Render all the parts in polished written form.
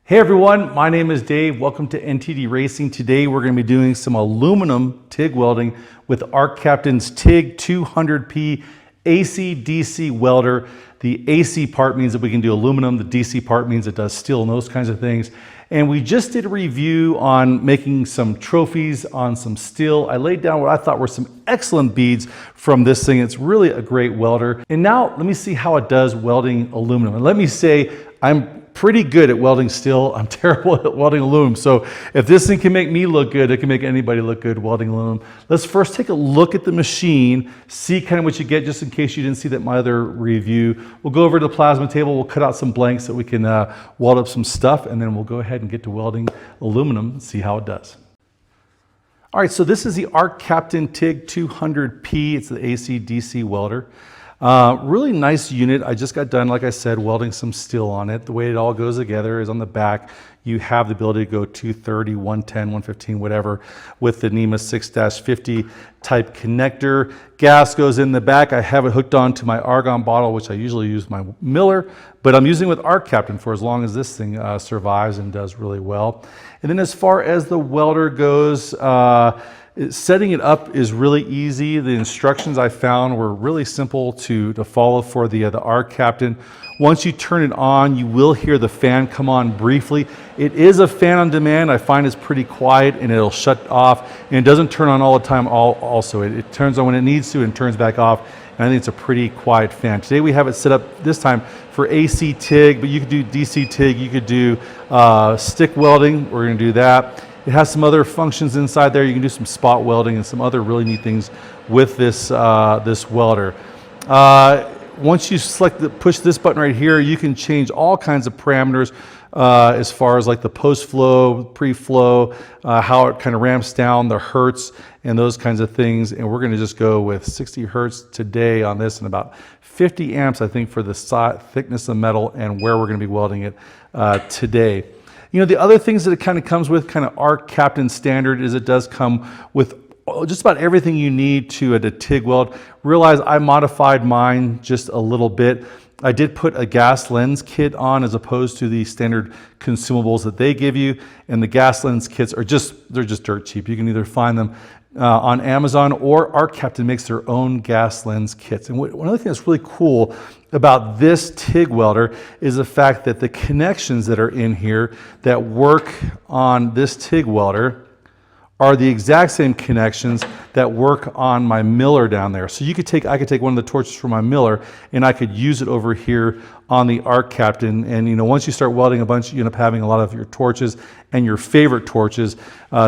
Hey everyone, my name is Dave. Welcome to NTD Racing. Today we're going to be doing some aluminum TIG welding with ArcCaptain's TIG 200P AC/DC welder. The AC part means that we can do aluminum. The DC part means it does steel and those kinds of things. And we just did a review on making some trophies on some steel. I laid down what I thought were some excellent beads from this thing. It's really a great welder. And now let me see how it does welding aluminum. And let me say, I'm pretty good at welding steel. I'm terrible at welding aluminum. So if this thing can make me look good, it can make anybody look good welding aluminum. Let's first take a look at the machine, see kind of what you get, just in case you didn't see that in my other review. We'll go over to the plasma table. We'll cut out some blanks so we can weld up some stuff, and then we'll go ahead and get to welding aluminum and see how it does. All right, so this is the ArcCaptain TIG 200P. It's the AC/DC welder. Really nice unit. I just got done, like I said, welding some steel on it. The way it all goes together is on the back. You have the ability to go 230, 110, 115, whatever, with the NEMA 6-50 type connector. Gas goes in the back. I have it hooked on to my argon bottle, which I usually use my Miller, but I'm using with ArcCaptain for as long as this thing survives and does really well. And then as far as the welder goes, setting it up is really easy. The instructions I found were really simple to follow for the ArcCaptain. Once you turn it on, you will hear the fan come on briefly. It is a fan on demand. I find it's pretty quiet and it'll shut off, and it doesn't turn on all the time also. It turns on when it needs to and turns back off, and I think it's a pretty quiet fan. Today we have it set up this time for AC TIG, but you could do DC TIG, you could do stick welding. We're gonna do that. It has some other functions inside there. You can do some spot welding and some other really neat things with this, this welder. Once you push this button right here, you can change all kinds of parameters as far as like the post-flow, pre-flow, how it kind of ramps down, the hertz, and those kinds of things. And we're gonna just go with 60 hertz today on this and about 50 amps, I think, for the thickness of metal and where we're gonna be welding it today. You know, the other things that it kind of comes with, kind of ArcCaptain standard, is it does come with just about everything you need to TIG weld. Realize I modified mine just a little bit. I did put a gas lens kit on as opposed to the standard consumables that they give you, and the gas lens kits are they're just dirt cheap. You can either find them on Amazon, or ArcCaptain makes their own gas lens kits. And one other thing that's really cool about this TIG welder is the fact that the connections that are in here that work on this TIG welder are the exact same connections that work on my Miller down there. So I could take one of the torches from my Miller and I could use it over here on the ArcCaptain. And you know, once you start welding a bunch, you end up having a lot of your torches and your favorite torches.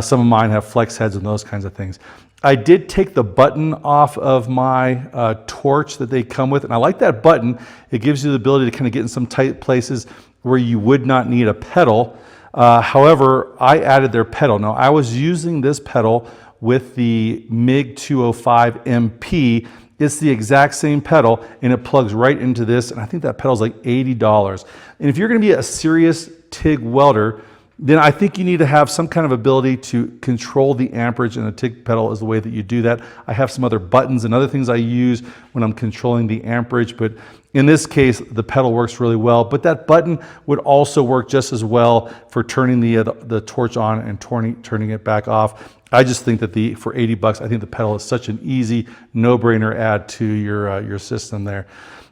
Some of mine have flex heads and those kinds of things. I did take the button off of my torch that they come with, and I like that button. It gives you the ability to kind of get in some tight places where you would not need a pedal. However, I added their pedal. Now, I was using this pedal with the MIG 205 MP. It's the exact same pedal, and it plugs right into this, and I think that pedal's like $80. And if you're gonna be a serious TIG welder, then I think you need to have some kind of ability to control the amperage, and a TIG pedal is the way that you do that. I have some other buttons and other things I use when I'm controlling the amperage, but in this case, the pedal works really well. But that button would also work just as well for turning the torch on and turning it back off. I just think that for 80 bucks, I think the pedal is such an easy, no-brainer add to your system there.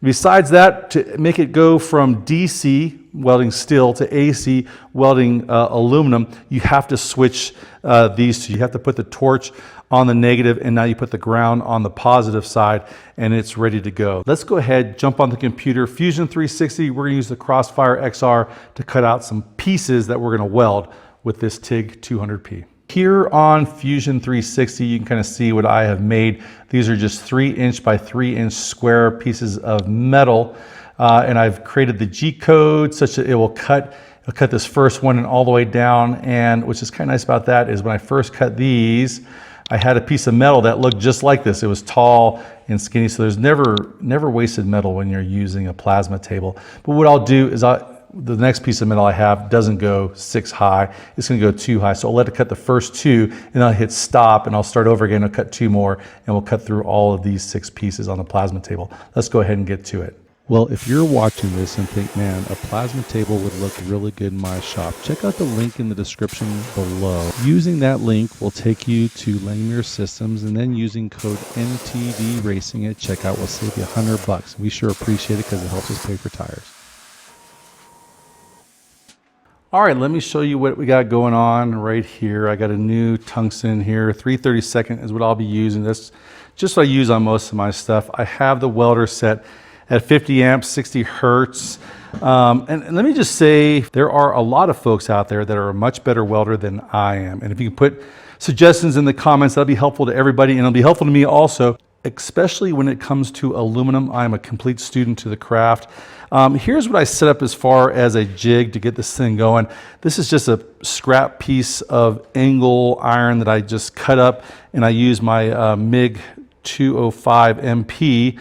Besides that, to make it go from DC welding steel to AC welding aluminum, you have to switch these two. You have to put the torch on the negative, and now you put the ground on the positive side, and it's ready to go. Let's go ahead, jump on the computer. Fusion 360, we're gonna use the Crossfire XR to cut out some pieces that we're gonna weld with this TIG 200P. Here on Fusion 360, you can kind of see what I have made. These are just 3" by 3" square pieces of metal. And I've created the G code such that it'll cut this first one and all the way down. And what's just kind of nice about that is when I first cut these, I had a piece of metal that looked just like this. It was tall and skinny, so there's never wasted metal when you're using a plasma table. But what I'll do is the next piece of metal I have doesn't go 6 high, it's gonna go 2 high. So I'll let it cut the first 2, and I'll hit stop, and I'll start over again. I'll cut 2 more, and we'll cut through all of these 6 pieces on the plasma table. Let's go ahead and get to it. Well, if you're watching this and think, man, a plasma table would look really good in my shop, check out the link in the description below. Using that link will take you to Langmuir Systems, and then using code NTD Racing at checkout will save you $100. We sure appreciate it because it helps us pay for tires. All right, let me show you what we got going on right here. I got a new tungsten here. 332nd is what I'll be using. That's just what I use on most of my stuff. I have the welder set at 50 amps, 60 hertz. And let me just say, there are a lot of folks out there that are a much better welder than I am. And if you can put suggestions in the comments, that'll be helpful to everybody, and it'll be helpful to me also, especially when it comes to aluminum. I'm a complete student to the craft. Here's what I set up as far as a jig to get this thing going. This is just a scrap piece of angle iron that I just cut up, and I use my MIG 205 MP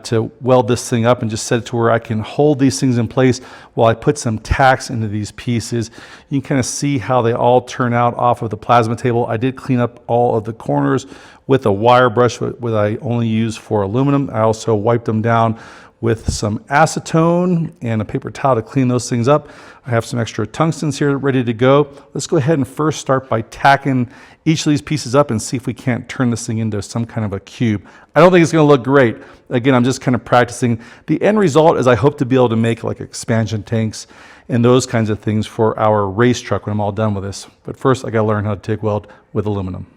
to weld this thing up and just set it to where I can hold these things in place while I put some tacks into these pieces. You can kind of see how they all turn out off of the plasma table. I did clean up all of the corners with a wire brush that I only use for aluminum. I also wiped them down with some acetone and a paper towel to clean those things up. I have some extra tungstens here ready to go. Let's go ahead and first start by tacking each of these pieces up and see if we can't turn this thing into some kind of a cube. I don't think it's going to look great. Again, I'm just kind of practicing. The end result is I hope to be able to make like expansion tanks and those kinds of things for our race truck when I'm all done with this. But first, I got to learn how to TIG weld with aluminum.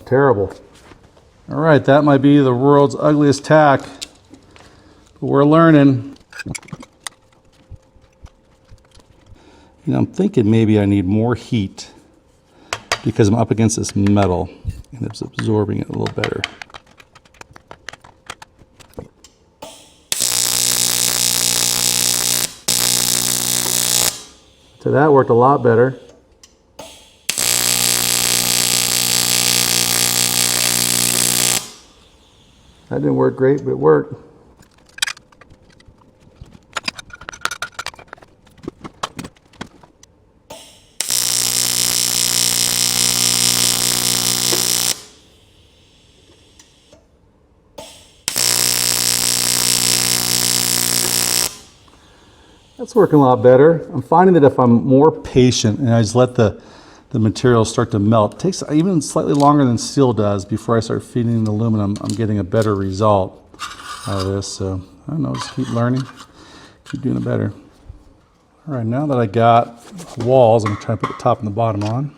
Terrible. All right, that might be the world's ugliest tack, but we're learning. You know, I'm thinking maybe I need more heat because I'm up against this metal and it's absorbing it a little better. So that worked a lot better. That didn't work great, but it worked. That's working a lot better. I'm finding that if I'm more patient and I just let the material start to melt, it takes even slightly longer than steel does before I start feeding the aluminum. I'm getting a better result out of this. So I don't know, just keep learning, keep doing it better. All right, now that I got walls, I'm trying to put the top and the bottom on.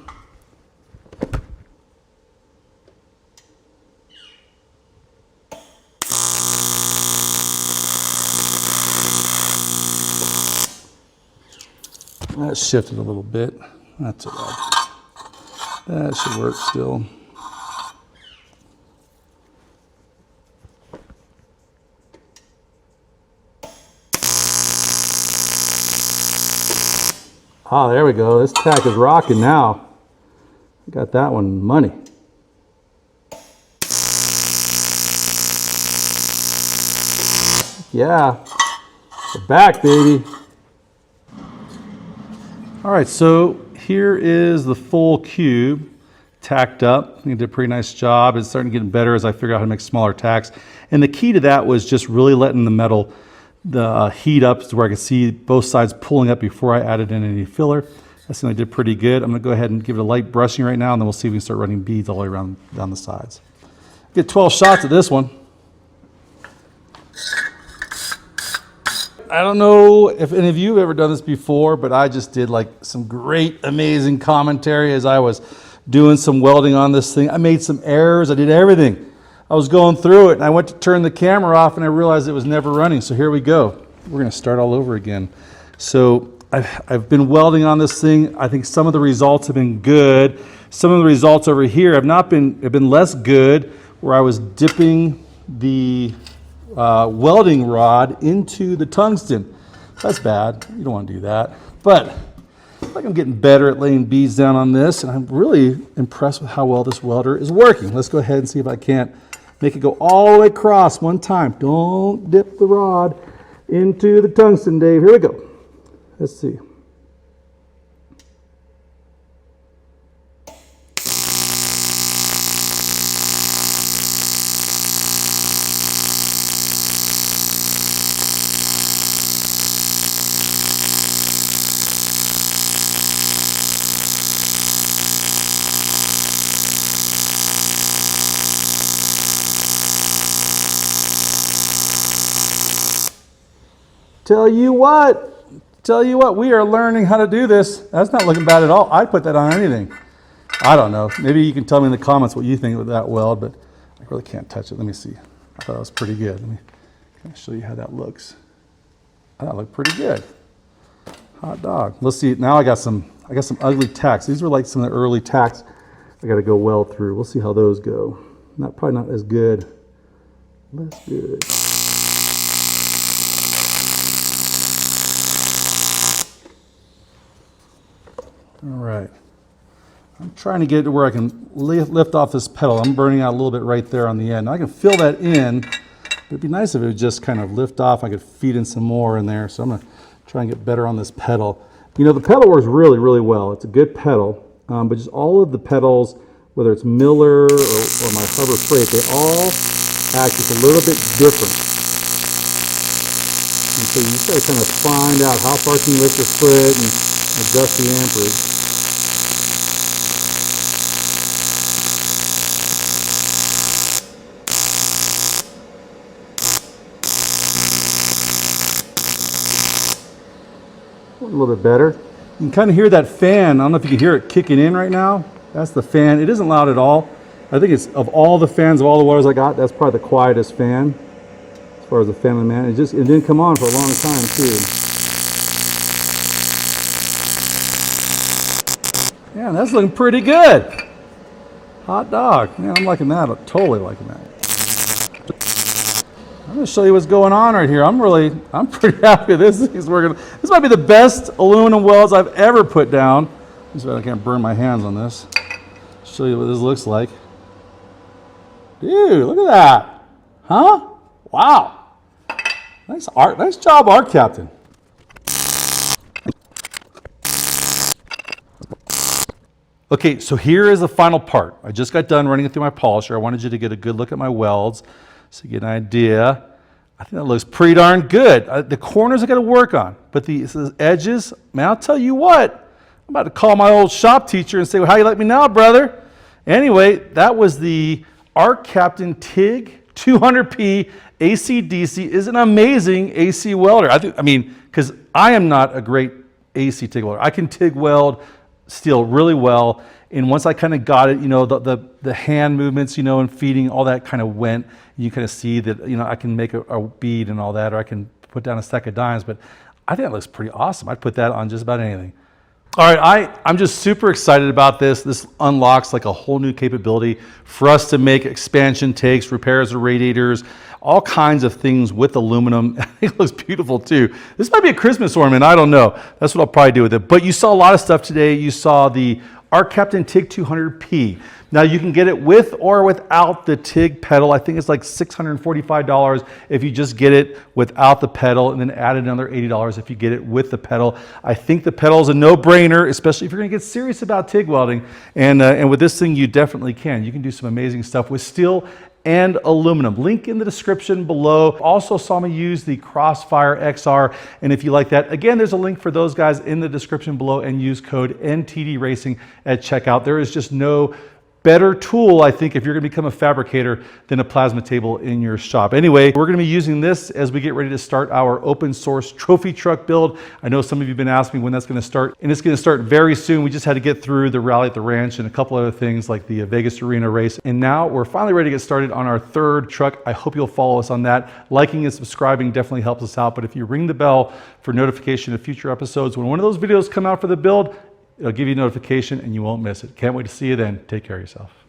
That shifted a little bit. That's all right. That should work still. Ah, there we go. This tack is rocking now. I got that one money. Yeah, we're back, baby. All right, so here is the full cube tacked up. I think I did a pretty nice job. It's starting to get better as I figure out how to make smaller tacks. And the key to that was just really letting the metal heat up to where I could see both sides pulling up before I added in any filler. I think I did pretty good. I'm gonna go ahead and give it a light brushing right now, and then we'll see if we can start running beads all the way around down the sides. Get 12 shots at this one. I don't know if any of you have ever done this before, but I just did like some great, amazing commentary as I was doing some welding on this thing. I made some errors. I did everything. I was going through it, and I went to turn the camera off, and I realized it was never running. So here we go. We're going to start all over again. So I've been welding on this thing. I think some of the results have been good. Some of the results over here have been less good, where I was dipping the welding rod into the tungsten. That's bad. You don't want to do that. But I think I'm getting better at laying beads down on this, and I'm really impressed with how well this welder is working. Let's go ahead and see if I can't make it go all the way across one time. Don't dip the rod into the tungsten, Dave. Here we go. Let's see. tell you what, we are learning how to do this. That's not looking bad at all. I'd put that on anything. I don't know. Maybe you can tell me in the comments what you think of that weld, but I really can't touch it. Let me see. I thought it was pretty good. Let me show you how that looks. That looked pretty good. Hot dog. Let's see. Now I got some ugly tacks. These were like some of the early tacks I got to go weld through. We'll see how those go. Probably not as good. Less good. All right. I'm trying to get to where I can lift off this pedal. I'm burning out a little bit right there on the end. I can fill that in, but it'd be nice if it would just kind of lift off. I could feed in some more in there. So I'm gonna try and get better on this pedal. You know, the pedal works really, really well. It's a good pedal, but just all of the pedals, whether it's Miller or my Harbor Freight, they all act just a little bit different. And so you just gotta kind of find out how far can you lift your foot and adjust the amperage. A little bit better. You can kind of hear that fan. I don't know if you can hear it kicking in right now. That's the fan. It isn't loud at all. I think it's, of all the fans, of all the welders I got, that's probably the quietest fan as far as the fan of the man. It didn't come on for a long time too. Yeah, that's looking pretty good. Hot dog. Man, I'm liking that. I'm totally liking that. I'm going to show you what's going on right here. I'm pretty happy this is working. This might be the best aluminum welds I've ever put down. Just so I can't burn my hands on this. Show you what this looks like. Dude, look at that. Huh? Wow. Nice job, Arc Captain. Okay, so here is the final part. I just got done running it through my polisher. I wanted you to get a good look at my welds so you get an idea. I think that looks pretty darn good. The corners I got to work on, but the edges, man, I'll tell you what. I'm about to call my old shop teacher and say, well, how you like me now, brother? Anyway, that was the Arc Captain TIG 200P AC/DC. Is an amazing AC welder. I mean, because I am not a great AC TIG welder. I can TIG weld steel really well, and once I kind of got it, you know, the hand movements, you know, and feeding, all that kind of went. You kind of see that, you know, I can make a bead and all that, or I can put down a stack of dimes, but I think that looks pretty awesome. I'd put that on just about anything. All right, I'm just super excited about this. This unlocks like a whole new capability for us to make expansion tanks, repairs of radiators, all kinds of things with aluminum. It looks beautiful too. This might be a Christmas ornament, I don't know. That's what I'll probably do with it. But you saw a lot of stuff today. You saw the Arc Captain TIG 200P. Now you can get it with or without the TIG pedal. I think it's like $645 if you just get it without the pedal, and then add another $80 if you get it with the pedal. I think the pedal is a no-brainer, especially if you're gonna get serious about TIG welding. And with this thing, you definitely can. You can do some amazing stuff with steel and aluminum. Link in the description below. Also saw me use the Crossfire XR, and if you like that, again, there's a link for those guys in the description below, and use code NTD Racing at checkout. There is just no better tool, I think, if you're going to become a fabricator than a plasma table in your shop. Anyway, we're going to be using this as we get ready to start our open source trophy truck build. I know some of you have been asking me when that's going to start, and it's going to start very soon. We just had to get through the rally at the ranch and a couple other things like the Vegas Arena race, and now we're finally ready to get started on our third truck. I hope you'll follow us on that. Liking and subscribing definitely helps us out, but if you ring the bell for notification of future episodes, when one of those videos come out for the build, it'll give you a notification and you won't miss it. Can't wait to see you then. Take care of yourself.